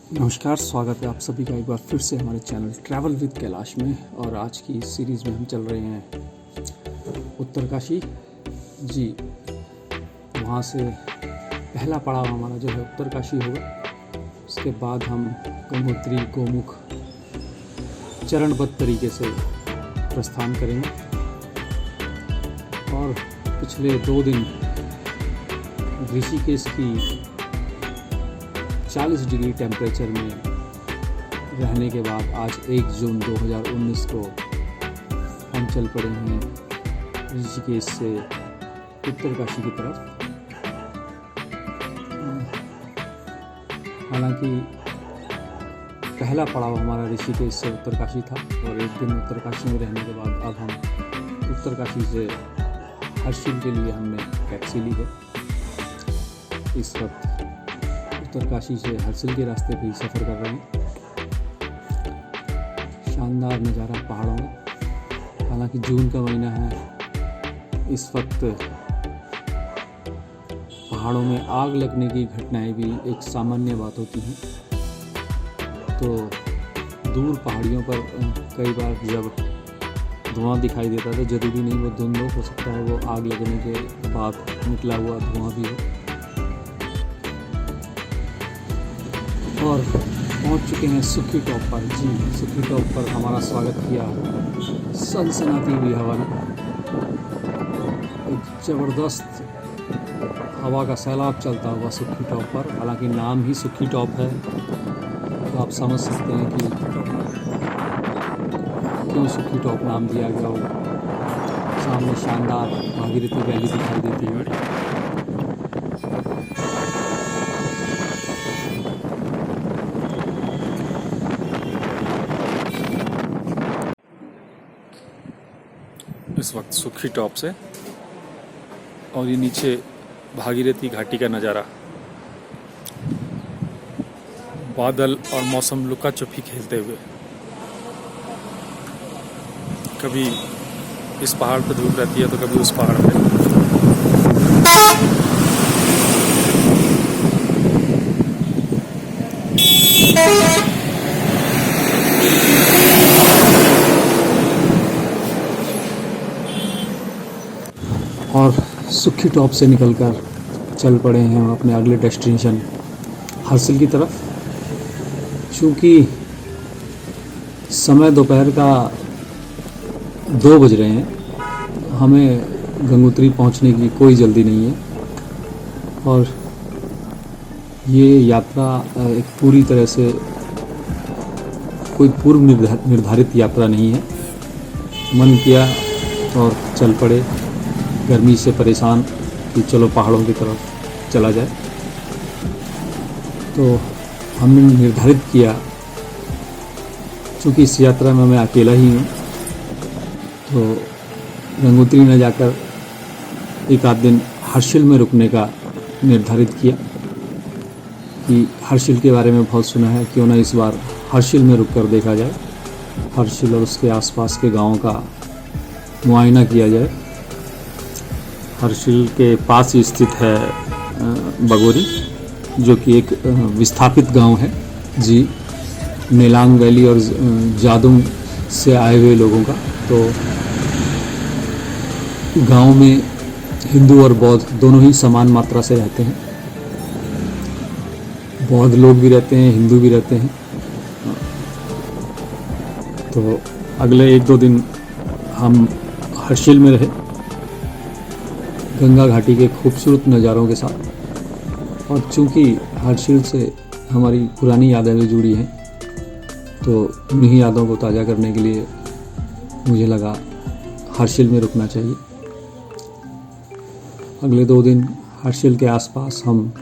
नमस्कार, स्वागत है आप सभी का एक बार फिर से हमारे चैनल ट्रैवल विद कैलाश में। और आज की इस सीरीज़ में हम चल रहे हैं उत्तरकाशी जी। वहाँ से पहला पड़ाव हमारा जो है उत्तरकाशी होगा। उसके बाद हम गंगोत्री गोमुख चरणबद्ध तरीके से प्रस्थान करेंगे। और पिछले 2 दिन ऋषिकेश की 40 डिग्री टेम्परेचर में रहने के बाद आज 1 जून 2019 को हम चल पड़े हैं ऋषिकेश से उत्तरकाशी की तरफ। हालांकि पहला पड़ाव हमारा ऋषिकेश से उत्तरकाशी था और 1 दिन उत्तरकाशी में रहने के बाद अब हम उत्तरकाशी से हर्षिल के लिए हमने टैक्सी ली है। इस वक्त उत्तरकाशी से हर्षिल के रास्ते भी सफ़र कर रहे हैं। शानदार नज़ारा पहाड़ों में। हालांकि जून का महीना है, इस वक्त पहाड़ों में आग लगने की घटनाएं भी एक सामान्य बात होती हैं। तो दूर पहाड़ियों पर कई बार जब धुआं दिखाई देता है तो ज़रूरी नहीं वो धुंध हो सकता है वो आग लगने के बाद निकला हुआ धुआं भी हो। और पहुंच चुके हैं सुखी टॉप पर जी। सुखी टॉप पर हमारा स्वागत किया सनसनाती हुई हवा ने। एक ज़बरदस्त हवा का सैलाब चलता हुआ सुखी टॉप पर। हालांकि नाम ही सुखी टॉप है तो आप समझ सकते हैं कि क्यों सुखी टॉप नाम दिया गया होगा। सामने शानदार भागीरथी वैली दिखाई देती है। इस वक्त सुखी टॉप से और ये नीचे भागीरथी घाटी का नज़ारा, बादल और मौसम लुका छुपी खेलते हुए। कभी इस पहाड़ पर धूप रहती है तो कभी उस पहाड़ पे। और सुखी टॉप से निकलकर चल पड़े हैं हम अपने अगले डेस्टिनेशन हर्षिल की तरफ। चूँकि समय दोपहर का 2 बज रहे हैं, हमें गंगोत्री पहुंचने की कोई जल्दी नहीं है। और ये यात्रा एक पूरी तरह से कोई पूर्व निर्धारित यात्रा नहीं है। मन किया और चल पड़े, गर्मी से परेशान कि चलो पहाड़ों की तरफ चला जाए। तो हमने निर्धारित किया, चूँकि इस यात्रा में मैं अकेला ही हूँ, तो गंगोत्री न जाकर एक आध दिन हर्षिल में रुकने का निर्धारित किया कि हर्षिल के बारे में बहुत सुना है, क्यों ना इस बार हर्षिल में रुक कर देखा जाए। हर्षिल और उसके आसपास के गाँवों का मुआयना किया जाए। हर्षिल के पास ही स्थित है बगोरी, जो कि एक विस्थापित गांव है जी। नेलांग वैली और जादुंग से आए हुए लोगों का। तो गांव में हिंदू और बौद्ध दोनों ही समान मात्रा से रहते हैं। बौद्ध लोग भी रहते हैं, हिंदू भी रहते हैं। तो अगले 1-2 दिन हम हर्षिल में रहे, गंगा घाटी के खूबसूरत नज़ारों के साथ। और चूँकि हर्षिल से हमारी पुरानी यादें भी जुड़ी हैं, तो उन्हीं यादों को ताज़ा करने के लिए मुझे लगा हर्षिल में रुकना चाहिए। अगले 2 दिन हर्षिल के आसपास हम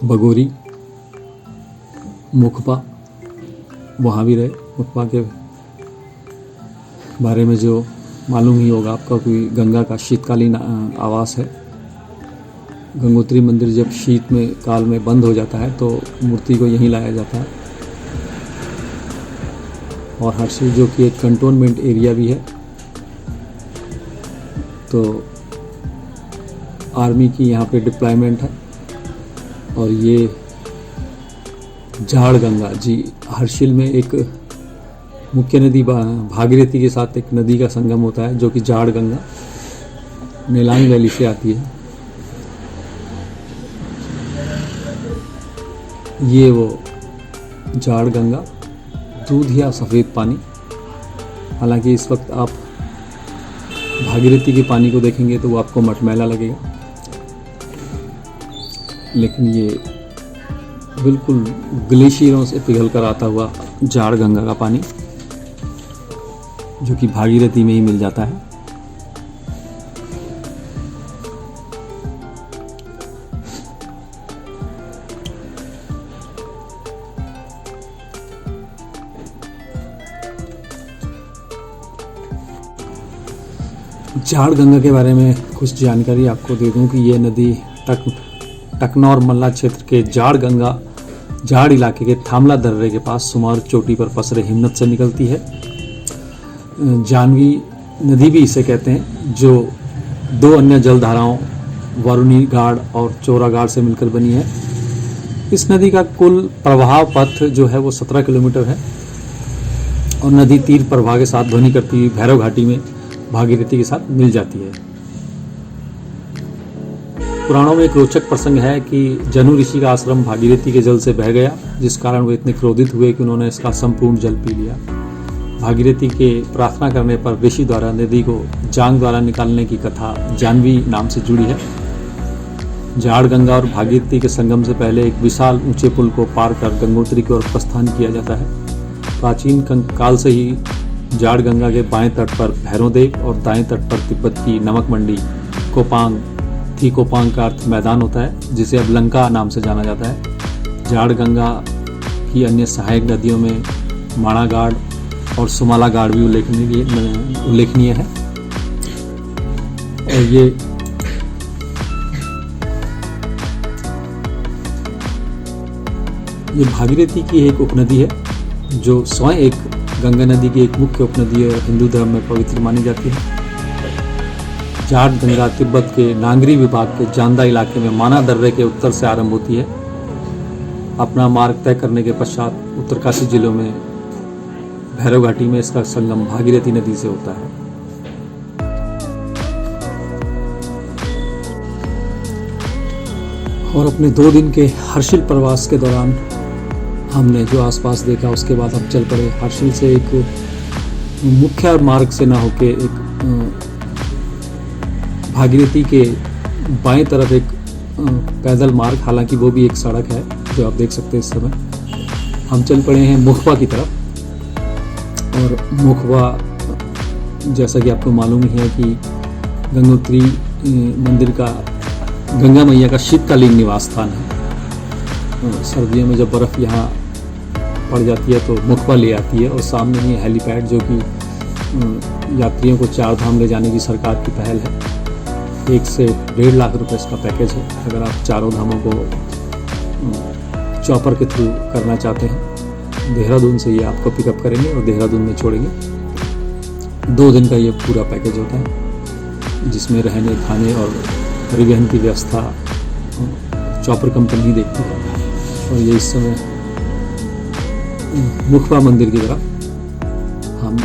बगोरी, मुखपा वहाँ भी रहे। मुखपा के बारे में जो मालूम ही होगा आपका, कोई गंगा का शीतकालीन आवास है। गंगोत्री मंदिर जब शीत में काल में बंद हो जाता है तो मूर्ति को यहीं लाया जाता है। और हर्षिल जो कि एक कंटोनमेंट एरिया भी है, तो आर्मी की यहाँ पे डिप्लॉयमेंट है। और ये झाड़ गंगा जी, हर्षिल में एक मुख्य नदी भागीरथी के साथ एक नदी का संगम होता है जो कि झाड़ गंगा नेलांग वैली से आती है। ये वो झाड़ गंगा, दूध या सफ़ेद पानी। हालांकि इस वक्त आप भागीरथी के पानी को देखेंगे तो वो आपको मटमैला लगेगा, लेकिन ये बिल्कुल ग्लेशियरों से पिघल कर आता हुआ झाड़ गंगा का पानी जो कि भागीरथी में ही मिल जाता है। झाड़ गंगा के बारे में कुछ जानकारी आपको दे दूं कि ये नदी टकनौर मल्ला क्षेत्र के झाड़ इलाके के थामला दर्रे के पास सुमार चोटी पर पसरे हिम्मत से निकलती है। जानवी नदी भी इसे कहते हैं, जो दो अन्य जल धाराओं वरुणी गाड़ और चोरा गाड़ से मिलकर बनी है। इस नदी का कुल प्रवाह पथ जो है वो 17 किलोमीटर है और नदी तीर प्रवाह के साथ ध्वनि करती हुई भैरव घाटी में भागीरथी के साथ मिल जाती है। पुराणों में एक रोचक प्रसंग है कि जनु ऋषि का आश्रम भागीरथी के जल से बह गया, जिस कारण वे इतने क्रोधित हुए कि उन्होंने इसका संपूर्ण जल पी लिया। भागीरथी के प्रार्थना करने पर ऋषि द्वारा नदी को जांग द्वारा निकालने की कथा जानवी नाम से जुड़ी है। झाड़ गंगा और भागीरथी के संगम से पहले एक विशाल ऊंचे पुल को पार कर गंगोत्री की ओर प्रस्थान किया जाता है। प्राचीन काल से ही झाड़ गंगा के बाएं तट पर भैरवदेव और दाएं तट पर तिब्बत की नमक मंडी कोपांग का अर्थ मैदान होता है, जिसे अब लंका नाम से जाना जाता है। झाड़ गंगा की अन्य सहायक नदियों में माणागाड़ और सुमाला गाड़ भी उल्लेखनीय है। और ये भागीरथी की एक उपनदी है जो स्वयं एक गंगा नदी की एक मुख्य उपनदी है, हिंदू धर्म में पवित्र मानी जाती है। झाड़ गंगा तिब्बत के नांगरी विभाग के जांदा इलाके में माना दर्रे के उत्तर से आरंभ होती है। अपना मार्ग तय करने के पश्चात उत्तरकाशी जिलों में भैरव घाटी में इसका संगम भागीरथी नदी से होता है। और अपने 2 दिन के हर्षिल प्रवास के दौरान हमने जो आसपास देखा उसके बाद हम चल पड़े हर्षिल से एक मुख्य मार्ग से ना होके एक भागीरथी के बाएं तरफ एक पैदल मार्ग, हालांकि वो भी एक सड़क है जो आप देख सकते हैं इस समय। हम चल पड़े हैं मुखबा की तरफ। और मुखबा जैसा कि आपको मालूम ही है कि गंगोत्री मंदिर का गंगा मैया का शीतकालीन निवास स्थान है। सर्दियों में जब बर्फ़ यहाँ पड़ जाती है तो मुखबा ले आती है और सामने ही हेलीपैड जो कि यात्रियों को 4 धाम ले जाने की सरकार की पहल है। 1 से 1.5 लाख रुपए इसका पैकेज है। अगर आप चारों धामों को चॉपर के थ्रू करना चाहते हैं, देहरादून से ये आपको पिकअप करेंगे और देहरादून में छोड़ेंगे। 2 दिन का ये पूरा पैकेज होता है जिसमें रहने खाने और परिवहन की व्यवस्था चॉपर कंपनी देखती है। और ये इस समय मुखबा मंदिर की तरफ हम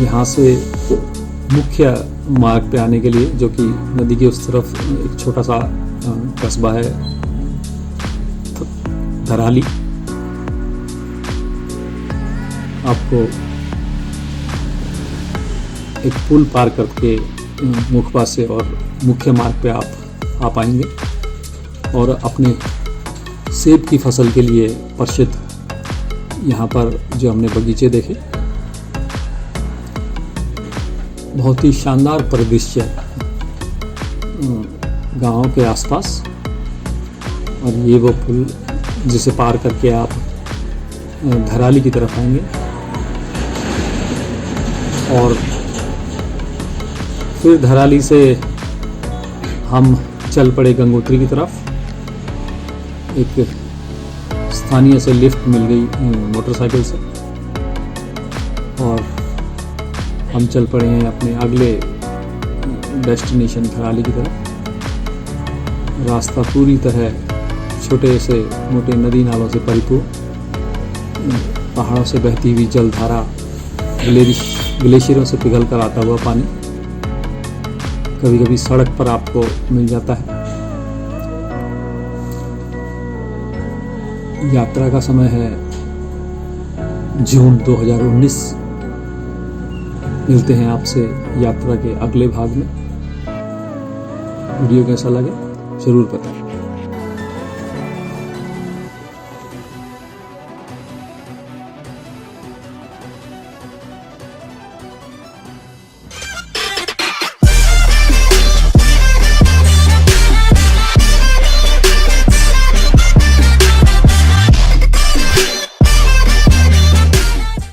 यहाँ से मुख्य मार्ग पे आने के लिए, जो कि नदी की उस तरफ एक छोटा सा कस्बा है धराली, आपको एक पुल पार करके मुखबा से और मुख्य मार्ग पे आप आ पाएंगे और अपने सेब की फसल के लिए प्रसिद्ध यहाँ पर जो हमने बगीचे देखे, बहुत ही शानदार परिदृश्य गाँव के आसपास। और ये वो पुल जिसे पार करके आप धराली की तरफ आएंगे और फिर धराली से हम चल पड़े गंगोत्री की तरफ। एक स्थानीय से लिफ्ट मिल गई मोटरसाइकिल से और हम चल पड़े हैं अपने अगले डेस्टिनेशन धराली की तरफ। रास्ता पूरी तरह छोटे से मोटे नदी नालों से परिपूर्ण, पहाड़ों से बहती हुई जलधारा, ग्लेशियरों से पिघल कर आता हुआ पानी कभी कभी सड़क पर आपको मिल जाता है। यात्रा का समय है जून 2019। मिलते हैं आपसे यात्रा के अगले भाग में। वीडियो कैसा लगे जरूर बताएं।